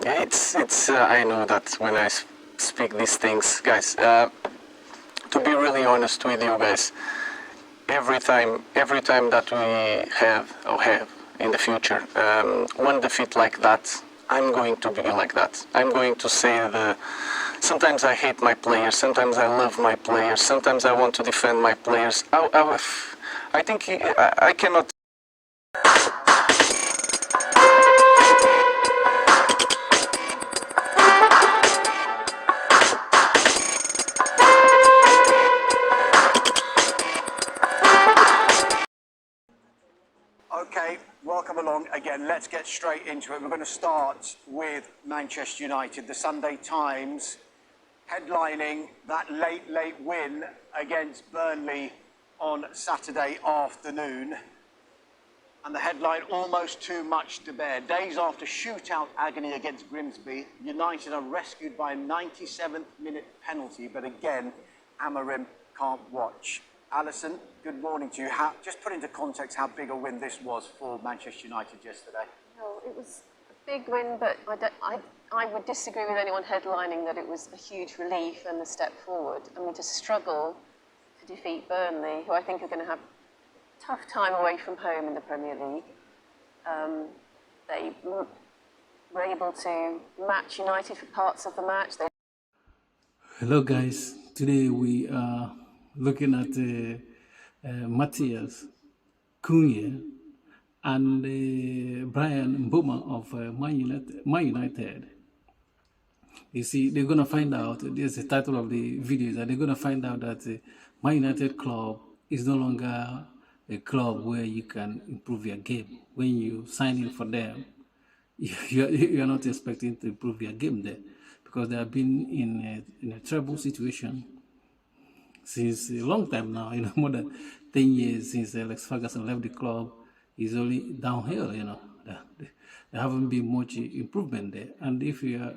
It's. I know that when I speak these things, guys. To be really honest with you guys, every time that we have in the future one defeat like that, I'm going to be like that. I'm going to say sometimes I hate my players, sometimes I love my players, sometimes I want to defend my players. I think I cannot. Okay, welcome along again. Let's get straight into it. We're going to start with Manchester United. The Sunday Times headlining that late win against Burnley on Saturday afternoon. And the headline, almost too much to bear. Days after shootout agony against Grimsby, United are rescued by a 97th minute penalty, but again, Amorim can't watch. Alison, good morning to you. Just put into context how big a win this was for Manchester United yesterday. Well, it was a big win, but I would disagree with anyone headlining that it was a huge relief and a step forward. I mean, to struggle to defeat Burnley, who I think are going to have a tough time away from home in the Premier League, they were able to match United for parts of the match. Hello guys, today we are looking at Matthias Cunha and Brian Mbeumo of Man United. You see, they're going to find out, this is the title of the video, that they're going to find out that Man United club is no longer a club where you can improve your game. When you sign in for them, you're not expecting to improve your game there, because they have been in a terrible situation since a long time now, more than 10 years since Alex Ferguson left the club. It's only downhill, There haven't been much improvement there. And if you are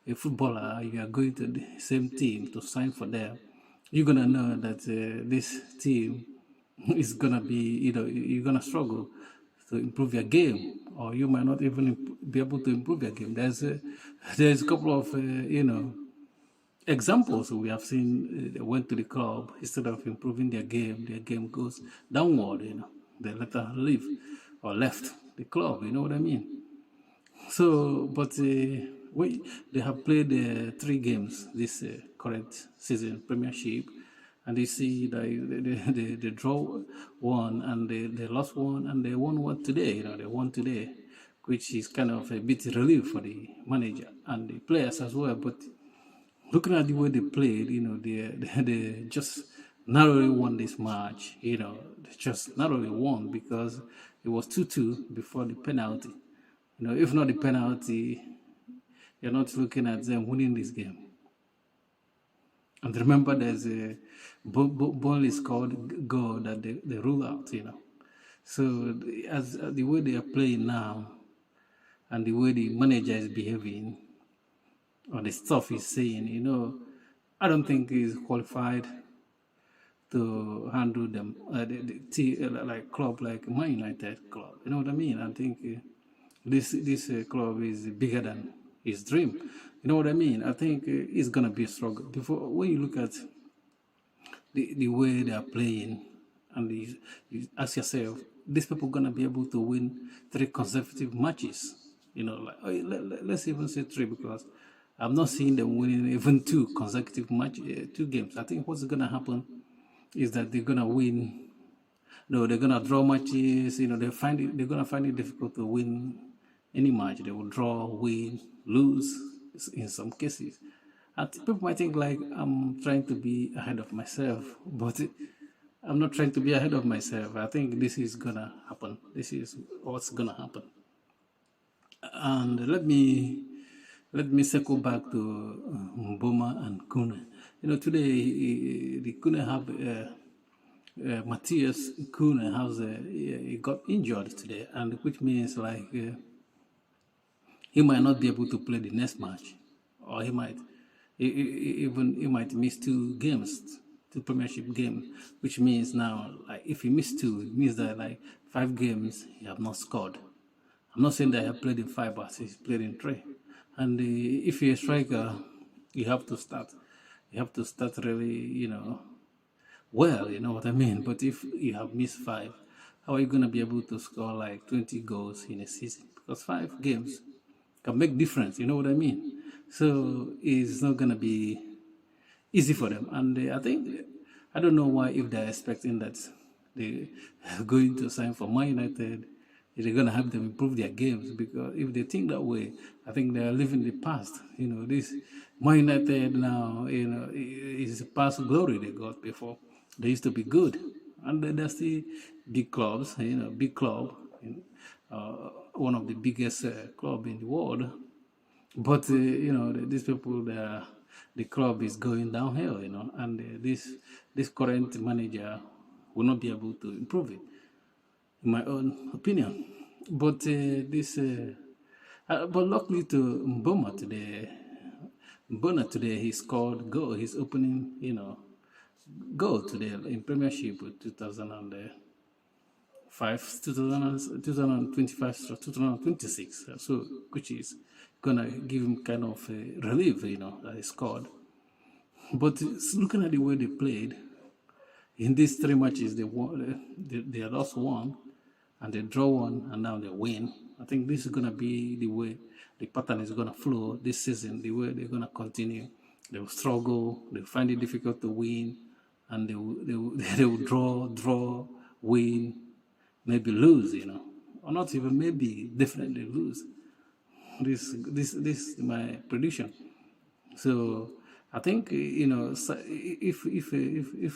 a footballer, you are going to the same team to sign for them, you're going to know that this team is going to be, you're going to struggle to improve your game, or you might not even be able to improve your game. There's a couple of, examples we have seen. They went to the club, instead of improving their game goes downward, They later leave or left the club, you know what I mean? So, but they have played 3 games this current season Premiership, and you see that they draw one and they lost one and they won one today, they won today, which is kind of a bit relief for the manager and the players as well. But looking at the way they played, they just narrowly won this match. They just narrowly won because it was 2-2 before the penalty. If not the penalty, you're not looking at them winning this game. And remember, there's a Burnley scored goal that they rule out, So as the way they are playing now and the way the manager is behaving, or the stuff he's saying, I don't think he's qualified to handle them, like club like Man United club. You know what I mean? I think this club is bigger than his dream. You know what I mean? I think it's gonna be a struggle. When you look at the way they are playing, and you ask yourself, these people gonna be able to win 3 consecutive matches? Let's even say 3, because I'm not seeing them winning even 2 consecutive matches, 2 games. I think what's going to happen is that they're going to win. No, they're going to draw matches. They're going to find it difficult to win any match. They will draw, win, lose in some cases. And people might think like I'm trying to be ahead of myself, but I'm not trying to be ahead of myself. I think this is going to happen. This is what's going to happen. And let me circle back to Mbeumo and Cunha. Today the Cunha have Matthias Cunha he got injured today, and which means he might not be able to play the next match, or he might miss 2 games, 2 Premiership games, which means now if he missed 2, it means that 5 games he have not scored. I'm not saying that he played in 5, but he's played in 3. And if you're a striker, you have to start. You have to start really, well, you know what I mean? But if you have missed 5, how are you going to be able to score like 20 goals in a season? Because 5 games can make difference, you know what I mean? So it's not going to be easy for them. And I don't know why, if they're expecting that they're going to sign for Man United, they're going to have them improve their games. Because if they think that way, I think they're living the past. This Man United now, is past glory they got before. They used to be good. And they're still big clubs, big club, one of the biggest club in the world. But these people, the club is going downhill, and this current manager will not be able to improve it, in my own opinion. But but luckily to Mbeumo today he scored goal, his opening, goal today in Premiership with 2005, 2025, 2026. So, which is gonna give him kind of a relief, that he scored. But looking at the way they played in these 3 matches, they won, they lost 1, and they draw 1, and now they win. I think this is gonna be the way the pattern is gonna flow this season. The way they're gonna continue, they will struggle, they will find it difficult to win, and they will draw, win, maybe lose, or not even maybe, definitely lose. This is my prediction. So I think if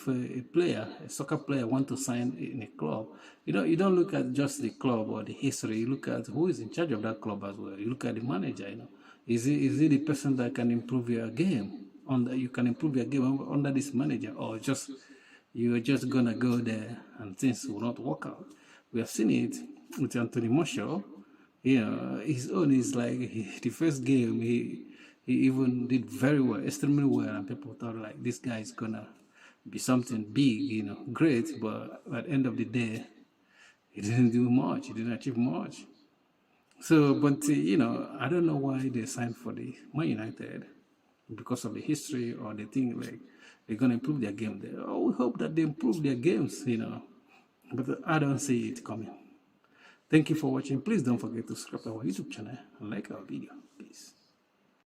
a player, a soccer player, want to sign in a club, you don't look at just the club or the history. You look at who is in charge of that club as well. You look at the manager. Is he the person that can improve your game? You can improve your game under this manager, or you're just gonna go there and things will not work out. We have seen it with Anthony Martial. His own is like the first game he even did very well, extremely well, and people thought like this guy is gonna be something big, great. But at the end of the day, he didn't do much. He didn't achieve much. So, but I don't know why they signed for the Man United, because of the history, or they think like they're gonna improve their game. We hope that they improve their games, but I don't see it coming. Thank you for watching. Please don't forget to subscribe to our YouTube channel and like our video. Peace.